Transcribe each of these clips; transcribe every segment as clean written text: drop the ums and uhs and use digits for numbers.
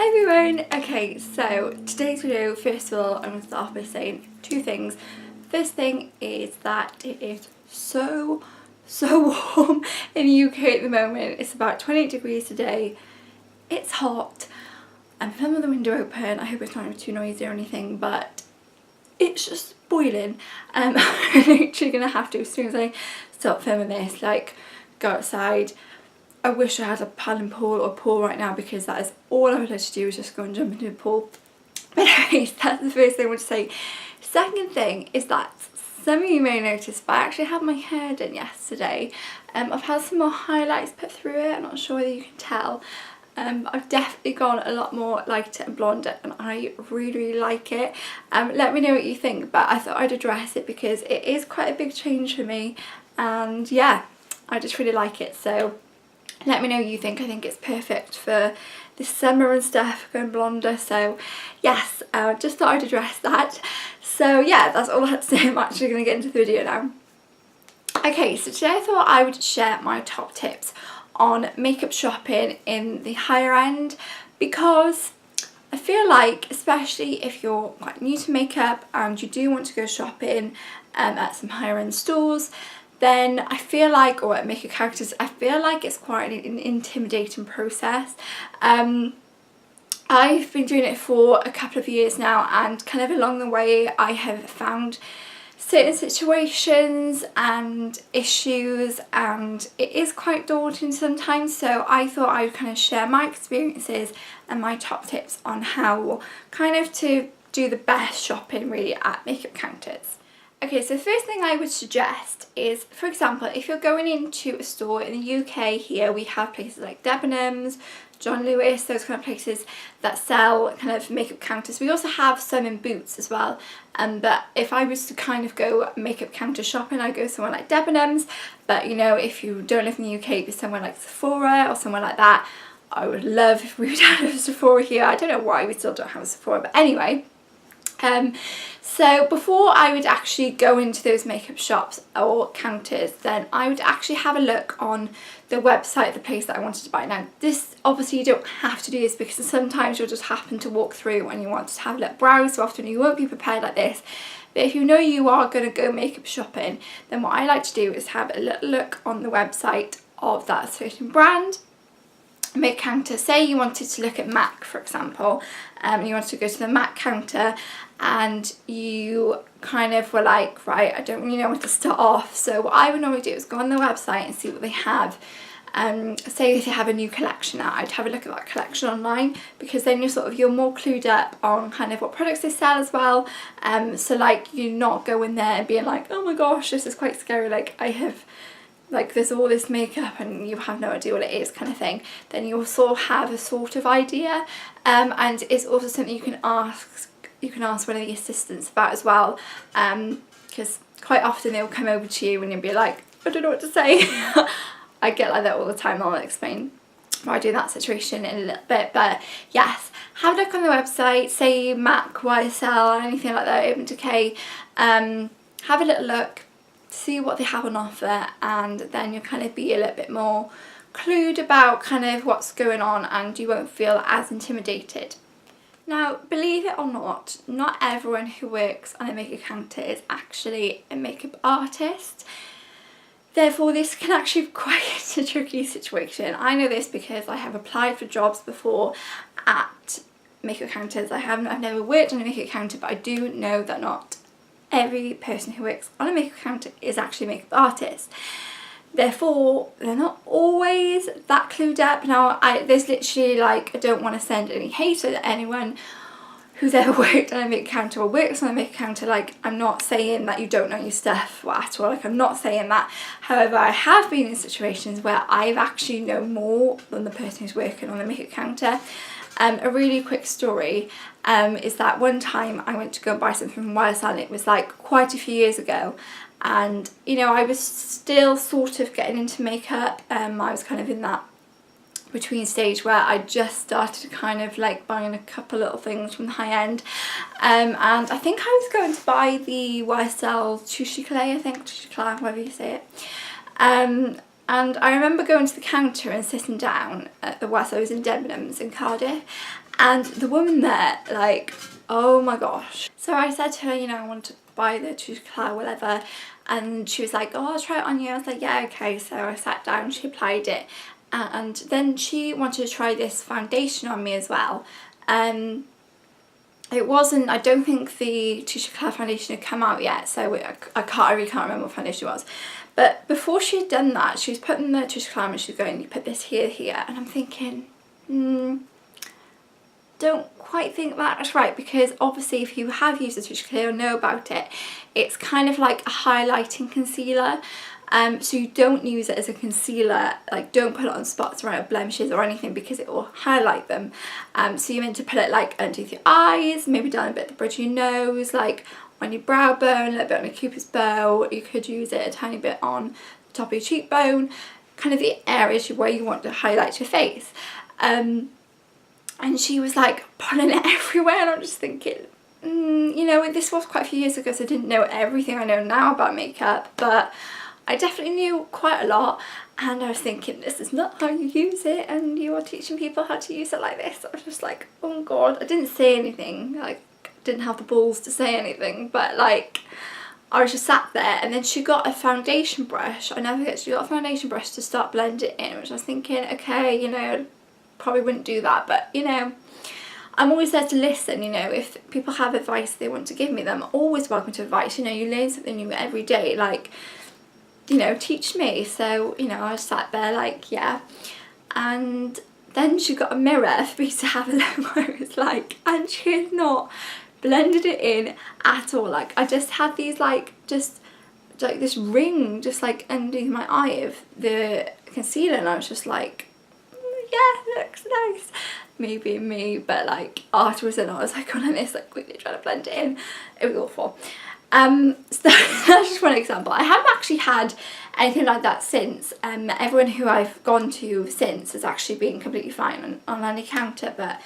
Hi everyone! Okay, so today's video, first of all, I'm going to start off by saying two things. First thing is that it is so warm in the UK at the moment. It's about 28 degrees today. It's hot. I'm filming the window open. I hope it's not too noisy or anything, but it's just boiling. I'm literally going to have to, as soon as I stop filming this, like, go outside. I wish I had a paddling pool or pool right now, because that is all I would like to do, is just go and jump into a pool. But anyways, that's the first thing I want to say. Second thing is that some of you may notice, but I actually had my hair done yesterday. I've had some more highlights put through it. I'm not sure whether you can tell. I've definitely gone a lot more lighter and blonder, and I really like it. Let me know what you think, but I thought I'd address it because it is quite a big change for me, and yeah, I just really like it. So let me know what you think. I think it's perfect for the summer and stuff, going blonder. So yes, just thought I'd address that. So yeah, that's all I have to say. I'm actually going to get into the video now. Okay, so today I thought I would share my top tips on makeup shopping in the higher end, because I feel like, especially if you're quite new to makeup and you do want to go shopping at some higher end stores, then I feel like, or at makeup characters, I feel like it's quite an intimidating process. I've been doing it for a couple of years now, and kind of along the way I have found certain situations and issues, and it is quite daunting sometimes. So I thought I would kind of share my experiences and my top tips on how kind of to do the best shopping really at makeup counters. Okay, so the first thing I would suggest is, for example, if you're going into a store in the UK here, we have places like Debenhams, John Lewis, those kind of places that sell kind of makeup counters. We also have some in Boots as well, but if I was to kind of go makeup counter shopping, I'd go somewhere like Debenhams. But you know, if you don't live in the UK, it'd be somewhere like Sephora or somewhere like that. I would love if we would have a Sephora here. I don't know why we still don't have a Sephora, but anyway. So before I would actually go into those makeup shops or counters, then I would actually have a look on the website of the place that I wanted to buy. Now this, obviously you don't have to do this, because sometimes you'll just happen to walk through and you want to have a little browse, so often you won't be prepared like this. But if you know you are going to go makeup shopping, then what I like to do is have a little look on the website of that certain brand. Make counter, say you wanted to look at MAC, for example, you wanted to go to the MAC counter and you kind of were like, right, I don't really know where to start off. So what I would normally do is go on the website and see what they have. Say if they have a new collection out, I'd have a look at that collection online, because then you're more clued up on kind of what products they sell as well. So like, you're not going there and being like, oh my gosh, this is quite scary, like there's all this makeup and you have no idea what it is, kind of thing. Then you'll sort of have a sort of idea, and it's also something you can ask one of the assistants about as well, because quite often they'll come over to you and you'll be like, I don't know what to say. I get like that all the time. I'll explain why I do that situation in a little bit, but yes, have a look on the website, say MAC, YSL, anything like that, Urban Decay. Have a little look, see what they have on offer, and then you'll kind of be a little bit more clued about kind of what's going on, and you won't feel as intimidated. Now, believe it or not everyone who works on a makeup counter is actually a makeup artist. Therefore, this can actually be quite a tricky situation. I know this because I have applied for jobs before at makeup counters. I've never worked on a makeup counter, but I do know that not every person who works on a makeup counter is actually a makeup artist. Therefore, they're not always that clued up. Now, there's literally, like, I don't want to send any hate at anyone who's ever worked on a makeup counter or works on a makeup counter. Like, I'm not saying that you don't know your stuff at all. Like, I'm not saying that. However, I have been in situations where I've actually known more than the person who's working on the makeup counter. A really quick story is that one time I went to go and buy something from YSL, and it was like quite a few years ago, and you know, I was still sort of getting into makeup. I was kind of in that between stage where I just started kind of like buying a couple little things from the high end, and I think I was going to buy the YSL Touche Eclat, I think, Touche Eclat, however you say it, And I remember going to the counter and sitting down at the West. I was in Debenhams in Cardiff, and the woman there, like, oh my gosh. So I said to her, you know, I want to buy the Touche Éclat, whatever, and she was like, oh, I'll try it on you. I was like, yeah, okay. So I sat down, she applied it, and then she wanted to try this foundation on me as well. It wasn't, I don't think the Touche Éclat foundation had come out yet, so I really can't remember what foundation it was. But before she had done that, she was putting the Touche Éclat and she was going, you put this here, here, and I'm thinking, don't quite think that's right, because obviously if you have used the Touche Éclat or know about it, it's kind of like a highlighting concealer. So you don't use it as a concealer, like don't put it on spots around blemishes or anything, because it will highlight them. So you're meant to put it like underneath your eyes, maybe down a bit at the bridge of your nose, like on your brow bone, a little bit on a cupid's bow. You could use it a tiny bit on the top of your cheekbone, kind of the areas where you want to highlight your face. And she was like putting it everywhere, and I'm just thinking, you know, this was quite a few years ago, so I didn't know everything I know now about makeup, but I definitely knew quite a lot, and I was thinking, this is not how you use it, and you are teaching people how to use it like this. I was just like, oh god. I didn't say anything, like didn't have the balls to say anything, but like I was just sat there, and then she got a foundation brush. I never forget, she got a foundation brush to start blending it in, which I was thinking, okay, you know, probably wouldn't do that, but you know, I'm always there to listen. You know, if people have advice they want to give me, then I'm always welcome to advice. You know, you learn something new every day, like, you know, teach me. So, you know, I sat there like, yeah. And then she got a mirror for me to have a look what it was like, and she had not blended it in at all. Like, I just had these like, just like this ring just like underneath my eye of the concealer, and I was just like, yeah, looks nice. Maybe me, but like afterwards then I was like on this, like quickly trying to blend it in. It was awful. So that's just one example. I haven't actually had anything like that since. Everyone who I've gone to since has actually been completely fine on any counter, but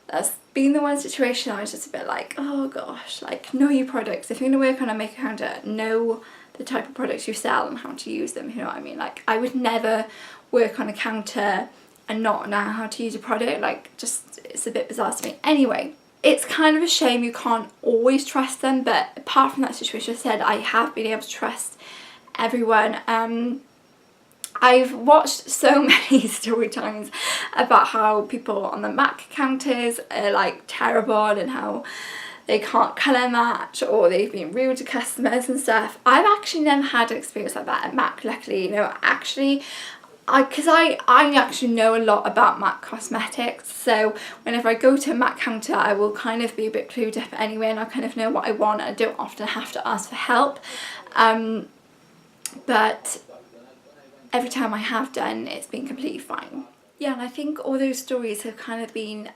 that's been the one situation I was just a bit like, oh gosh, like, know your products. If you're going to work on a makeup counter, know the type of products you sell and how to use them, you know what I mean? Like, I would never work on a counter and not know how to use a product. Like, just, it's a bit bizarre to me. Anyway, it's kind of a shame you can't always trust them, but apart from that situation I said, I have been able to trust everyone. I've watched so many story times about how people on the MAC counters are like terrible, and how they can't colour match, or they've been rude to customers and stuff. I've actually never had an experience like that at MAC, luckily. You know, actually, because I actually know a lot about MAC cosmetics, so whenever I go to a MAC counter I will kind of be a bit clued up anyway, and I kind of know what I want. I don't often have to ask for help, but every time I have done, it's been completely fine. Yeah, and I think all those stories have kind of been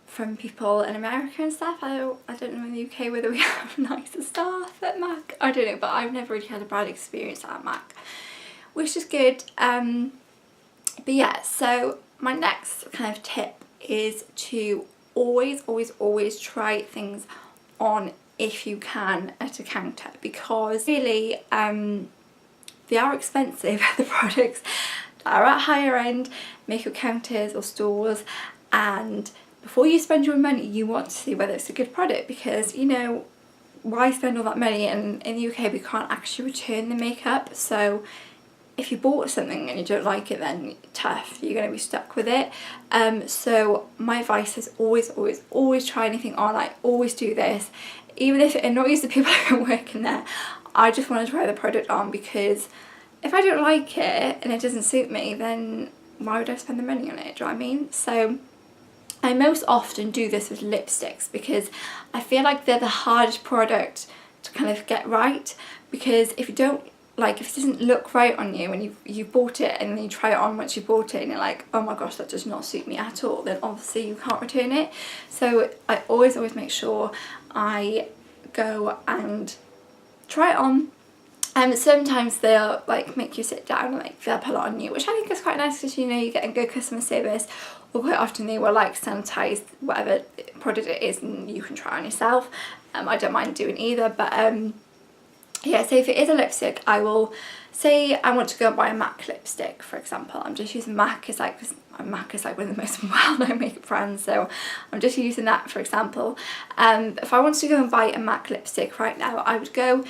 from people in America and stuff. I don't know in the UK whether we have nicer staff at MAC, I don't know, but I've never really had a bad experience at MAC, which is good. But yeah, so my next kind of tip is to always try things on if you can at a counter, because really they are expensive, the products are at higher end makeup counters or stores, and before you spend your money you want to see whether it's a good product, because, you know, why spend all that money? And in the UK we can't actually return the makeup, so if you bought something and you don't like it, then tough, you're going to be stuck with it. So my advice is always try anything on. I always do this, even if it annoys the people who are working there. I just want to try the product on, because if I don't like it and it doesn't suit me, then why would I spend the money on it, do you know what I mean? So I most often do this with lipsticks, because I feel like they're the hardest product to kind of get right, because if you don't, like, if it doesn't look right on you and you've bought it and then you try it on once you bought it and you're like, oh my gosh, that does not suit me at all, then obviously you can't return it. So I always make sure I go and try it on. Sometimes they'll like make you sit down and like they'll put it on you, which I think is quite nice, because, you know, you get a good customer service, or quite often they will like sanitize whatever product it is and you can try on yourself. I don't mind doing either, but yeah, so if it is a lipstick, I will say I want to go and buy a MAC lipstick, for example. I'm just using MAC as like, MAC is like one of the most well-known makeup brands, so I'm just using that for example. If I wanted to go and buy a MAC lipstick right now, I would go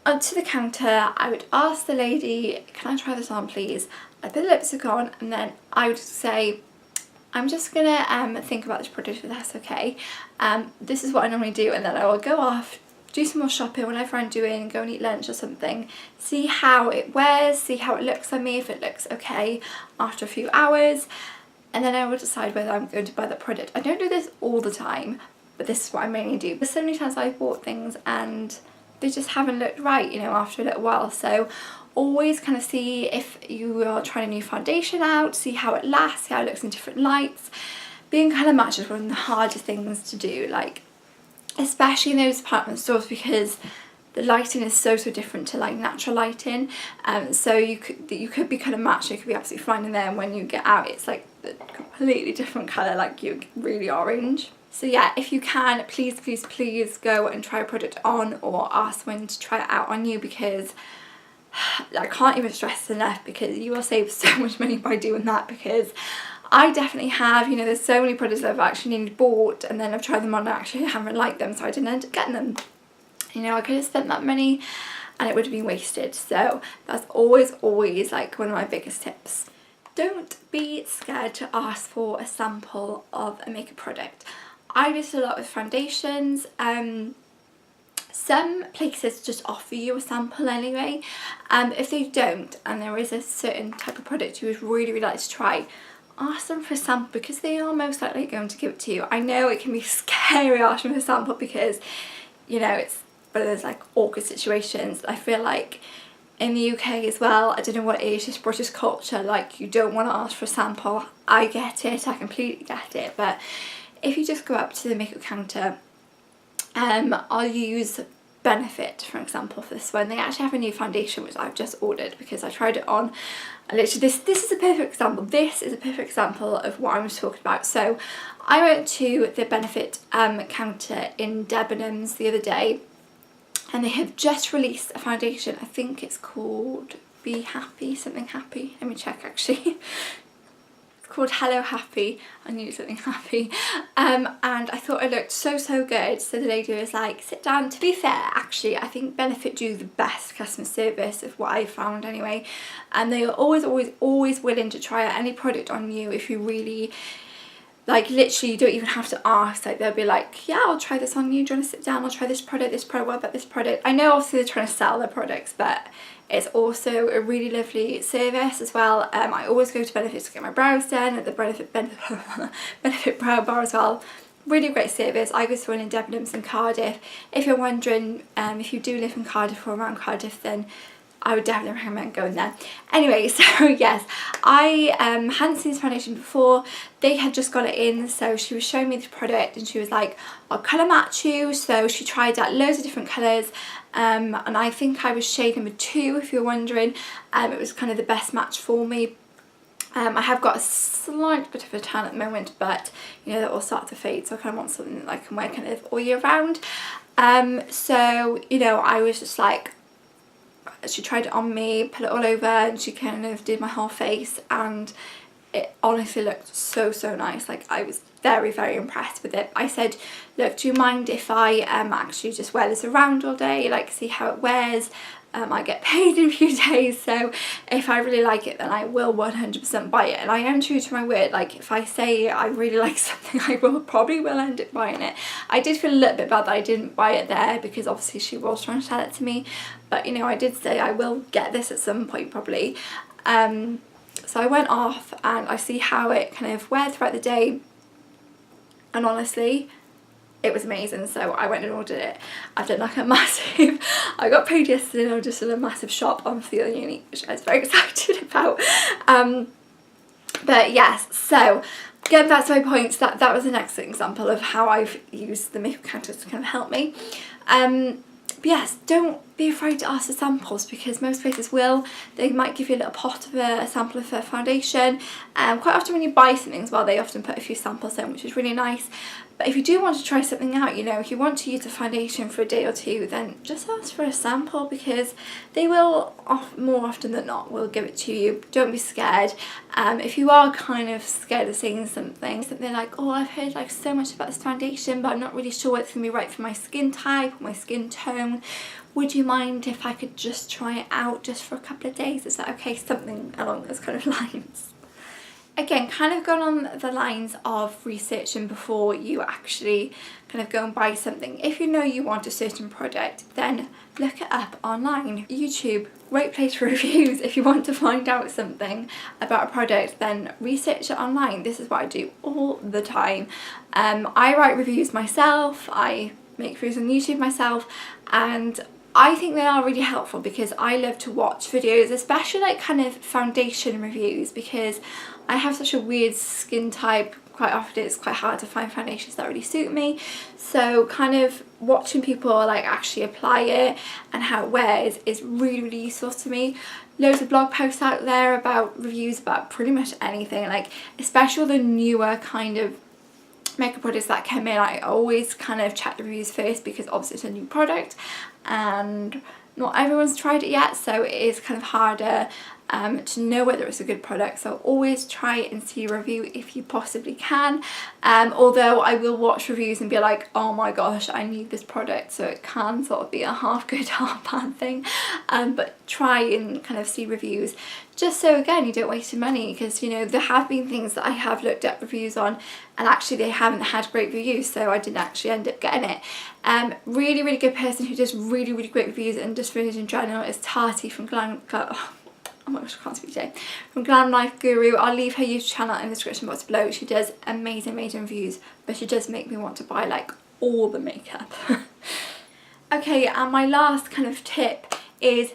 onto the counter, I would ask the lady, can I try this on please? I'd put the lipstick on, and then I would say, I'm just gonna think about this product, if that's okay. This is what I normally do, and then I will go off, do some more shopping, whatever I'm doing, go and eat lunch or something, see how it wears, see how it looks on me, if it looks okay after a few hours, and then I will decide whether I'm going to buy the product. I don't do this all the time, but this is what I mainly do. There's so many times I've bought things and they just haven't looked right, you know, after a little while. So always kind of see if you are trying a new foundation out, see how it lasts, see how it looks in different lights. Being colour matched is one of the hardest things to do, like especially in those department stores, because the lighting is so different to like natural lighting. So you could be colour matched, you could be absolutely fine in there, and when you get out it's like a completely different colour, like you're really orange. So yeah, if you can, please go and try a product on, or ask someone to try it out on you, because I can't even stress enough, because you will save so much money by doing that. Because I definitely have, you know, there's so many products that I've actually bought and then I've tried them on and actually haven't liked them, so I didn't end up getting them. You know, I could have spent that money and it would have been wasted. So that's always like one of my biggest tips. Don't be scared to ask for a sample of a makeup product. I do this a lot with foundations. Some places just offer you a sample anyway. If they don't, and there is a certain type of product you would really like to try, ask them for a sample, because they are most likely going to give it to you. I know it can be scary asking for a sample, because, you know, it's one of those like awkward situations. I feel like in the UK as well, I don't know what it is, just British culture, like you don't want to ask for a sample. I get it, I completely get it, but if you just go up to the makeup counter, I'll use Benefit for example for this one. They actually have a new foundation which I've just ordered because I tried it on. And literally this is a perfect example. This is a perfect example of what I was talking about. So I went to the Benefit counter in Debenhams the other day, and they have just released a foundation. I think it's called Be Happy, something happy. Let me check actually. Called Hello Happy. I knew something happy. And I thought it looked so good. So the lady was like, sit down. To be fair, actually, I think Benefit do the best customer service of what I found anyway. And they are always willing to try out any product on you if you really, like, literally you don't even have to ask. Like, they'll be like, yeah, I'll try this on you. Do you want to sit down? I'll try this product, what about this product? I know obviously they're trying to sell their products, but it's also a really lovely service as well. I always go to Benefit to get my brows done at the Benefit Brow Bar as well. Really great service. I go to one in Debenhams in Cardiff. If you're wondering, if you do live in Cardiff or around Cardiff, then I would definitely recommend going there. Anyway, so yes, I hadn't seen this foundation before. They had just got it in, so she was showing me the product and she was like, I'll colour match you. So she tried out loads of different colours, and I think I was shade number 2 if you're wondering. It was kind of the best match for me. I have got a slight bit of a tan at the moment, but you know that will start to fade, so I kind of want something that I can wear kind of all year round. So you know, I was just like, she tried it on me, put it all over, and she kind of did my whole face, and it honestly looked so nice. Like, I was very impressed with it. I said, look, do you mind if I actually just wear this around all day, like see how it wears? I get paid in a few days, so if I really like it, then I will 100% buy it. And I am true to my word. Like, if I say I really like something, I probably will end up buying it. I did feel a little bit bad that I didn't buy it there, because obviously she was trying to sell it to me, but you know, I did say I will get this at some point probably. So I went off and I see how it kind of wears throughout the day, and honestly, it was amazing. So I went and ordered it. I've done like a massive, I got paid yesterday and I just did a massive shop on Feel Unique, which I was very excited about. But yes, so getting back to my points, that was an excellent example of how I've used the makeup counters to kind of help me. But yes, don't be afraid to ask for samples, because most places will. They might give you a little pot of a sample of a foundation. Quite often when you buy something as well, they often put a few samples in, which is really nice. But if you do want to try something out, you know, if you want to use a foundation for a day or two, then just ask for a sample, because they will, more often than not, will give it to you. Don't be scared. If you are kind of scared of saying something like, oh, I've heard like so much about this foundation, but I'm not really sure it's going to be right for my skin type or my skin tone. Would you mind if I could just try it out just for a couple of days? Is that okay? Something along those kind of lines. Again, kind of going on the lines of researching before you actually kind of go and buy something. If you know you want a certain product, then look it up online. YouTube, great place for reviews. If you want to find out something about a product, then research it online. This is what I do all the time. I write reviews myself, I make reviews on YouTube myself, and I think they are really helpful because I love to watch videos, especially like kind of foundation reviews, because I have such a weird skin type. Quite often it's quite hard to find foundations that really suit me, so kind of watching people like actually apply it and how it wears is really, really useful to me. Loads of blog posts out there about reviews about pretty much anything, like especially the newer kind of makeup products that come in. I always kind of check the reviews first, because obviously it's a new product and not everyone's tried it yet, so it is kind of harder to know whether it's a good product. So always try and see a review if you possibly can, although I will watch reviews and be like, oh my gosh, I need this product, so it can sort of be a half good half bad thing, but try and kind of see reviews, just so again you don't waste your money, because you know there have been things that I have looked at reviews on and actually they haven't had great reviews, so I didn't actually end up getting it. Really, really good person who does really, really great reviews and just reviews in general is Tati from oh my gosh, I can't speak today. From Glam Life Guru. I'll leave her YouTube channel in the description box below. She does amazing, amazing reviews, but she does make me want to buy like all the makeup. Okay, and my last kind of tip is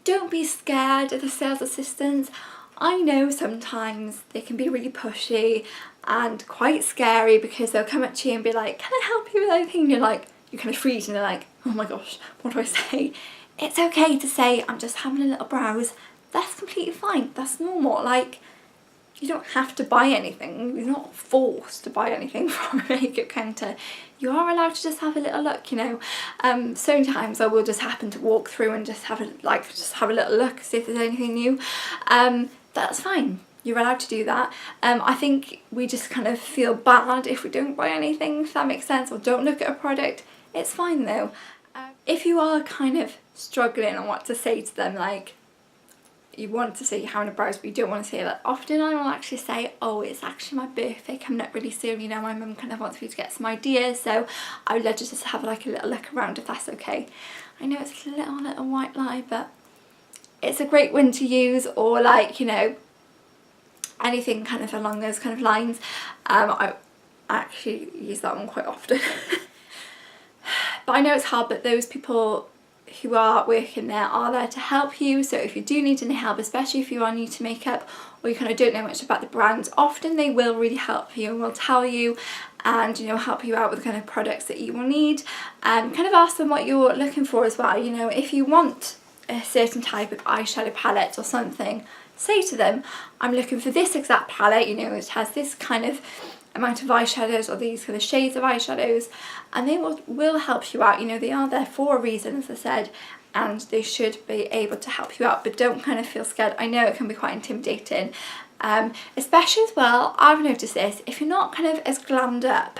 don't be scared of the sales assistants. I know sometimes they can be really pushy and quite scary, because they'll come up to you and be like, can I help you with anything? And you're like, you kind of freeze and they're like, oh my gosh, what do I say? It's okay to say, I'm just having a little browse. That's completely fine. That's normal. Like, you don't have to buy anything. You're not forced to buy anything from a makeup counter. You are allowed to just have a little look, you know. Sometimes I will just happen to walk through and just have a little look, see if there's anything new. That's fine. You're allowed to do that. I think we just kind of feel bad if we don't buy anything, if that makes sense, or don't look at a product. It's fine though. If you are kind of struggling on what to say to them, like you want to say you're having a browse but you don't want to say that, often I will actually say, oh, it's actually my birthday coming up really soon, you know, my mum kind of wants me to get some ideas, so I would love to just have like a little look around, if that's okay. I know it's a little white lie, but it's a great one to use, or like, you know, anything kind of along those kind of lines. I actually use that one quite often. But I know it's hard, but those people who are working there are there to help you. So if you do need any help, especially if you are new to makeup or you kind of don't know much about the brand, often they will really help you and will tell you and, you know, help you out with the kind of products that you will need. Kind of ask them what you're looking for as well. You know, if you want a certain type of eyeshadow palette or something, say to them, I'm looking for this exact palette, you know, it has this kind of amount of eyeshadows or these kind of shades of eyeshadows, and they will help you out. You know, they are there for a reason, as I said, and they should be able to help you out, but don't kind of feel scared. I know it can be quite intimidating, especially as well, I've noticed this, if you're not kind of as glammed up,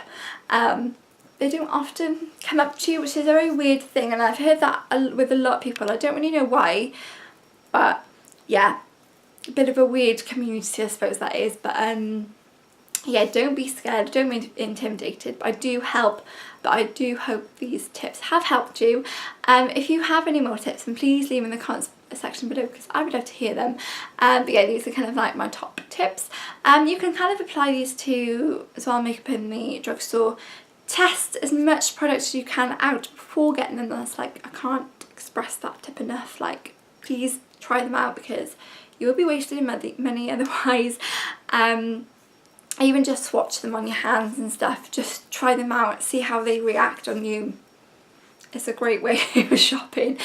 they don't often come up to you, which is a very weird thing, and I've heard that with a lot of people. I don't really know why, but yeah, a bit of a weird community, I suppose that is. But yeah, don't be scared, don't be intimidated. But I do hope these tips have helped you. If you have any more tips, then please leave them in the comments section below, because I would love to hear them. But yeah, these are kind of like my top tips. You can kind of apply these to as well makeup in the drugstore. Test as much product as you can out before getting them. That's like, I can't express that tip enough. Like, please try them out, because you will be wasting money otherwise. Even just swatch them on your hands and stuff, just try them out, see how they react on you. it's a great way of shopping.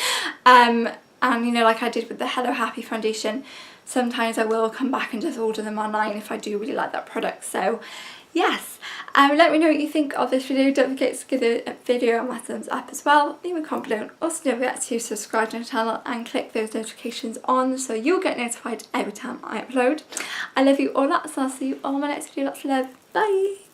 And you know, like I did with the Hello Happy foundation, sometimes I will come back and just order them online if I do really like that product. So yes, let me know what you think of this video. Don't forget to give the video my thumbs up as well. Leave a comment below. Also don't forget to subscribe to my channel and click those notifications on so you'll get notified every time I upload. I love you all lots, and I'll see you all in my next video. Lots of love. Bye.